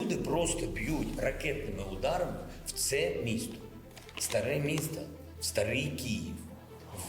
люди просто б'ють ракетними ударами в це місто. Старе місто, старий Київ.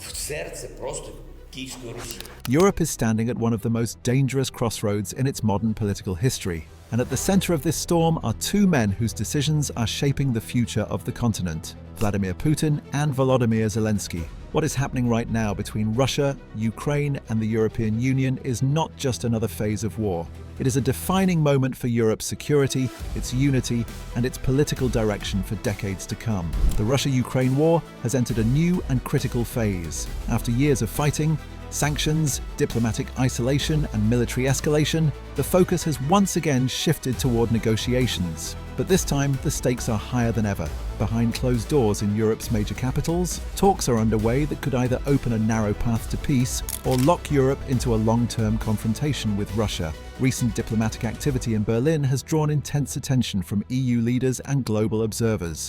В серце просто Київської Русі. Europe is standing at one of the most dangerous crossroads in its modern political history. And at the center of this storm are two men whose decisions are shaping the future of the continent, Vladimir Putin and Volodymyr Zelensky. What is happening right now between Russia, Ukraine, and the European Union is not just another phase of war. It is a defining moment for Europe's security, its unity, and its political direction for decades to come. The Russia-Ukraine war has entered a new and critical phase. After years of fighting, sanctions, diplomatic isolation, and military escalation, the focus has once again shifted toward negotiations. But this time, the stakes are higher than ever. Behind closed doors in Europe's major capitals, talks are underway that could either open a narrow path to peace or lock Europe into a long-term confrontation with Russia. Recent diplomatic activity in Berlin has drawn intense attention from EU leaders and global observers.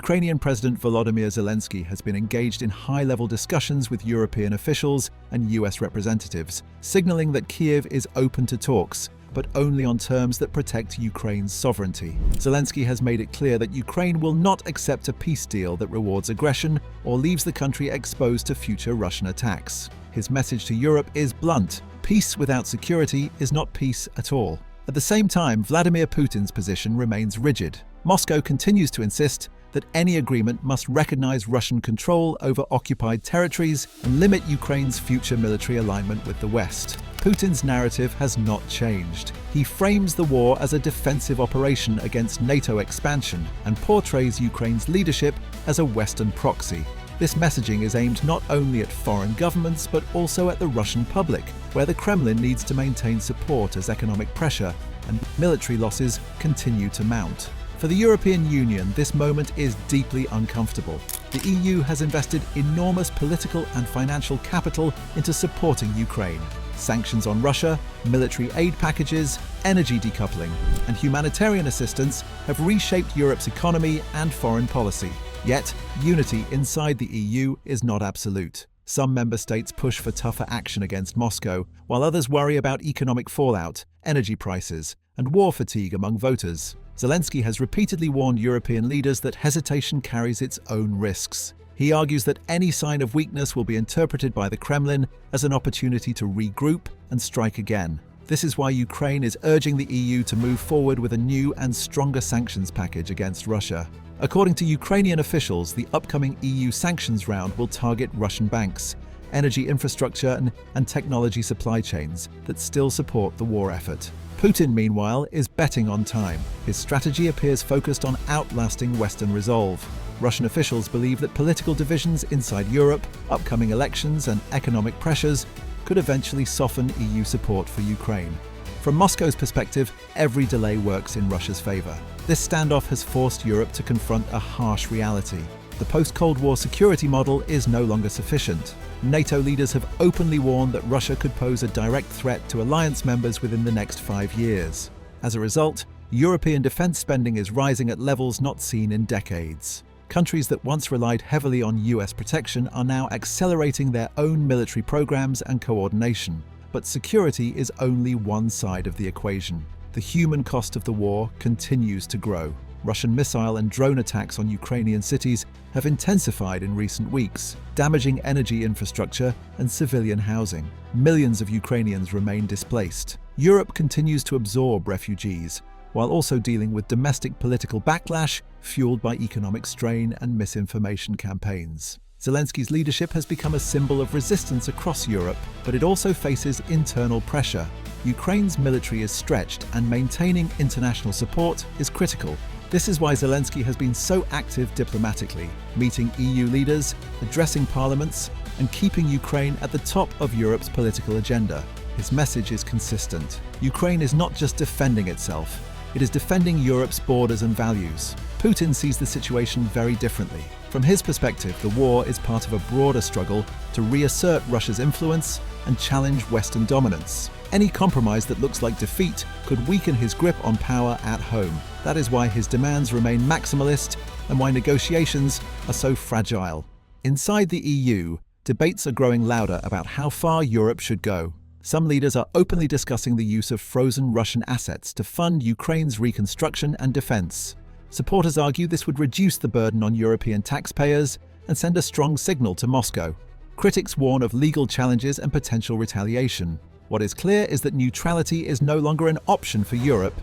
Ukrainian President Volodymyr Zelensky has been engaged in high-level discussions with European officials and US representatives, signaling that Kyiv is open to talks, but only on terms that protect Ukraine's sovereignty. Zelensky has made it clear that Ukraine will not accept a peace deal that rewards aggression or leaves the country exposed to future Russian attacks. His message to Europe is blunt: peace without security is not peace at all. At the same time, Vladimir Putin's position remains rigid. Moscow continues to insist that any agreement must recognize Russian control over occupied territories and limit Ukraine's future military alignment with the West. Putin's narrative has not changed. He frames the war as a defensive operation against NATO expansion and portrays Ukraine's leadership as a Western proxy. This messaging is aimed not only at foreign governments but also at the Russian public, where the Kremlin needs to maintain support as economic pressure and military losses continue to mount. For the European Union, this moment is deeply uncomfortable. The EU has invested enormous political and financial capital into supporting Ukraine. Sanctions on Russia, military aid packages, energy decoupling, and humanitarian assistance have reshaped Europe's economy and foreign policy. Yet, unity inside the EU is not absolute. Some member states push for tougher action against Moscow, while others worry about economic fallout, energy prices, and war fatigue among voters. Zelensky has repeatedly warned European leaders that hesitation carries its own risks. He argues that any sign of weakness will be interpreted by the Kremlin as an opportunity to regroup and strike again. This is why Ukraine is urging the EU to move forward with a new and stronger sanctions package against Russia. According to Ukrainian officials, the upcoming EU sanctions round will target Russian banks, energy infrastructure and technology supply chains that still support the war effort. Putin, meanwhile, is betting on time. His strategy appears focused on outlasting Western resolve. Russian officials believe that political divisions inside Europe, upcoming elections, and economic pressures could eventually soften EU support for Ukraine. From Moscow's perspective, every delay works in Russia's favor. This standoff has forced Europe to confront a harsh reality. The post-Cold War security model is no longer sufficient. NATO leaders have openly warned that Russia could pose a direct threat to alliance members within the next 5 years. As a result, European defense spending is rising at levels not seen in decades. Countries that once relied heavily on US protection are now accelerating their own military programs and coordination. But security is only one side of the equation. The human cost of the war continues to grow. Russian missile and drone attacks on Ukrainian cities have intensified in recent weeks, damaging energy infrastructure and civilian housing. Millions of Ukrainians remain displaced. Europe continues to absorb refugees, while also dealing with domestic political backlash fueled by economic strain and misinformation campaigns. Zelensky's leadership has become a symbol of resistance across Europe, but it also faces internal pressure. Ukraine's military is stretched, and maintaining international support is critical. This is why Zelensky has been so active diplomatically, meeting EU leaders, addressing parliaments, and keeping Ukraine at the top of Europe's political agenda. His message is consistent. Ukraine is not just defending itself, it is defending Europe's borders and values. Putin sees the situation very differently. From his perspective, the war is part of a broader struggle to reassert Russia's influence and challenge Western dominance. Any compromise that looks like defeat could weaken his grip on power at home. That is why his demands remain maximalist and why negotiations are so fragile. Inside the EU, debates are growing louder about how far Europe should go. Some leaders are openly discussing the use of frozen Russian assets to fund Ukraine's reconstruction and defense. Supporters argue this would reduce the burden on European taxpayers and send a strong signal to Moscow. Critics warn of legal challenges and potential retaliation. What is clear is that neutrality is no longer an option for Europe.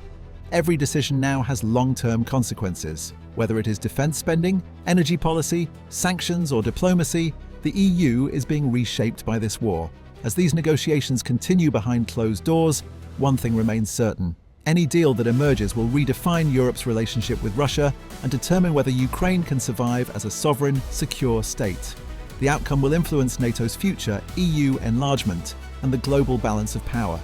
Every decision now has long-term consequences. Whether it is defense spending, energy policy, sanctions, or diplomacy, the EU is being reshaped by this war. As these negotiations continue behind closed doors, one thing remains certain. Any deal that emerges will redefine Europe's relationship with Russia and determine whether Ukraine can survive as a sovereign, secure state. The outcome will influence NATO's future, EU enlargement, and the global balance of power.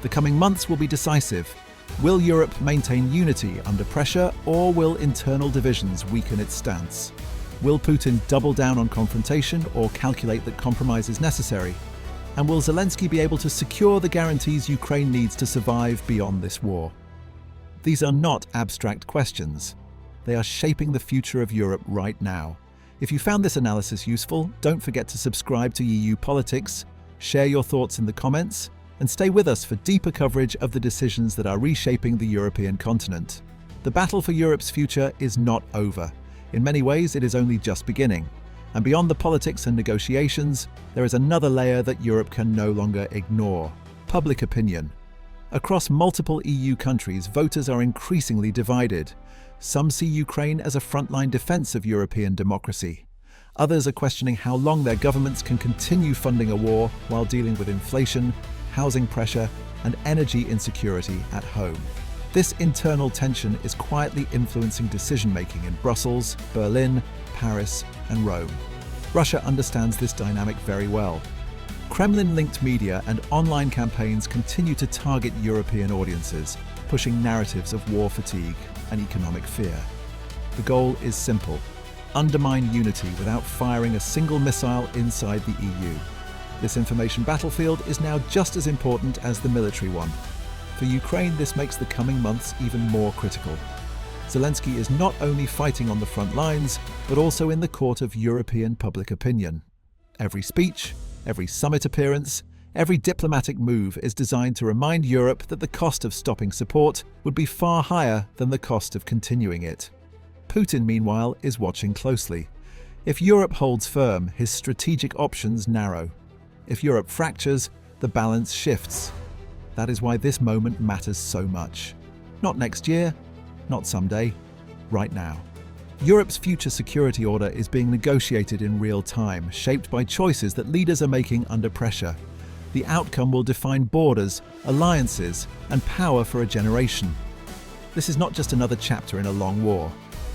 The coming months will be decisive. Will Europe maintain unity under pressure, or will internal divisions weaken its stance? Will Putin double down on confrontation or calculate that compromise is necessary? And will Zelensky be able to secure the guarantees Ukraine needs to survive beyond this war? These are not abstract questions. They are shaping the future of Europe right now. If you found this analysis useful, don't forget to subscribe to EU Politics, share your thoughts in the comments, and stay with us for deeper coverage of the decisions that are reshaping the European continent. The battle for Europe's future is not over. In many ways, it is only just beginning. And beyond the politics and negotiations, there is another layer that Europe can no longer ignore: public opinion. Across multiple EU countries, voters are increasingly divided. Some see Ukraine as a frontline defense of European democracy. Others are questioning how long their governments can continue funding a war while dealing with inflation, housing pressure, and energy insecurity at home. This internal tension is quietly influencing decision-making in Brussels, Berlin, Paris, and Rome. Russia understands this dynamic very well. Kremlin-linked media and online campaigns continue to target European audiences, pushing narratives of war fatigue and economic fear. The goal is simple: undermine unity without firing a single missile inside the EU. This information battlefield is now just as important as the military one. For Ukraine, this makes the coming months even more critical. Zelensky is not only fighting on the front lines, but also in the court of European public opinion. Every speech, every summit appearance, every diplomatic move is designed to remind Europe that the cost of stopping support would be far higher than the cost of continuing it. Putin, meanwhile, is watching closely. If Europe holds firm, his strategic options narrow. If Europe fractures, the balance shifts. That is why this moment matters so much. Not next year, not someday, right now. Europe's future security order is being negotiated in real time, shaped by choices that leaders are making under pressure. The outcome will define borders, alliances, and power for a generation. This is not just another chapter in a long war.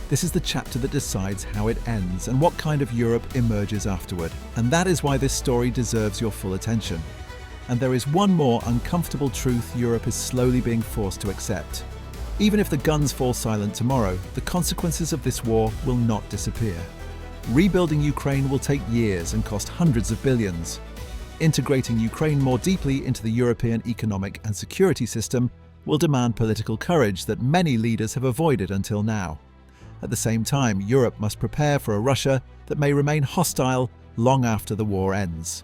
This is the chapter that decides how it ends and what kind of Europe emerges afterward. And that is why this story deserves your full attention. And there is one more uncomfortable truth Europe is slowly being forced to accept. Even if the guns fall silent tomorrow, the consequences of this war will not disappear. Rebuilding Ukraine will take years and cost hundreds of billions. Integrating Ukraine more deeply into the European economic and security system will demand political courage that many leaders have avoided until now. At the same time, Europe must prepare for a Russia that may remain hostile long after the war ends.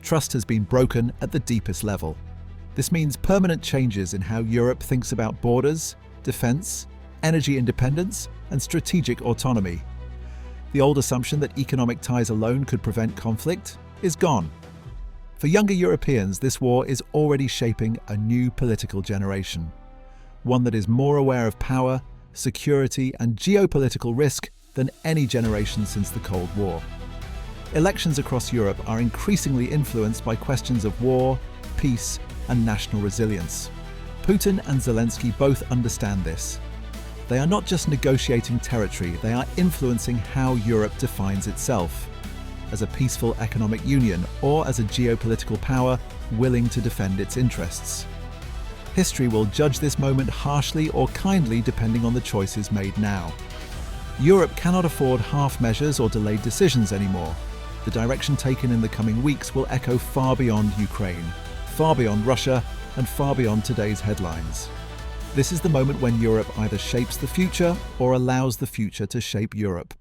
Trust has been broken at the deepest level. This means permanent changes in how Europe thinks about borders, defense, energy independence, and strategic autonomy. The old assumption that economic ties alone could prevent conflict is gone. For younger Europeans, this war is already shaping a new political generation, one that is more aware of power, security, and geopolitical risk than any generation since the Cold War. Elections across Europe are increasingly influenced by questions of war, peace, and national resilience. Putin and Zelensky both understand this. They are not just negotiating territory, they are influencing how Europe defines itself, as a peaceful economic union or as a geopolitical power willing to defend its interests. History will judge this moment harshly or kindly depending on the choices made now. Europe cannot afford half measures or delayed decisions anymore. The direction taken in the coming weeks will echo far beyond Ukraine, far beyond Russia, and far beyond today's headlines. This is the moment when Europe either shapes the future or allows the future to shape Europe.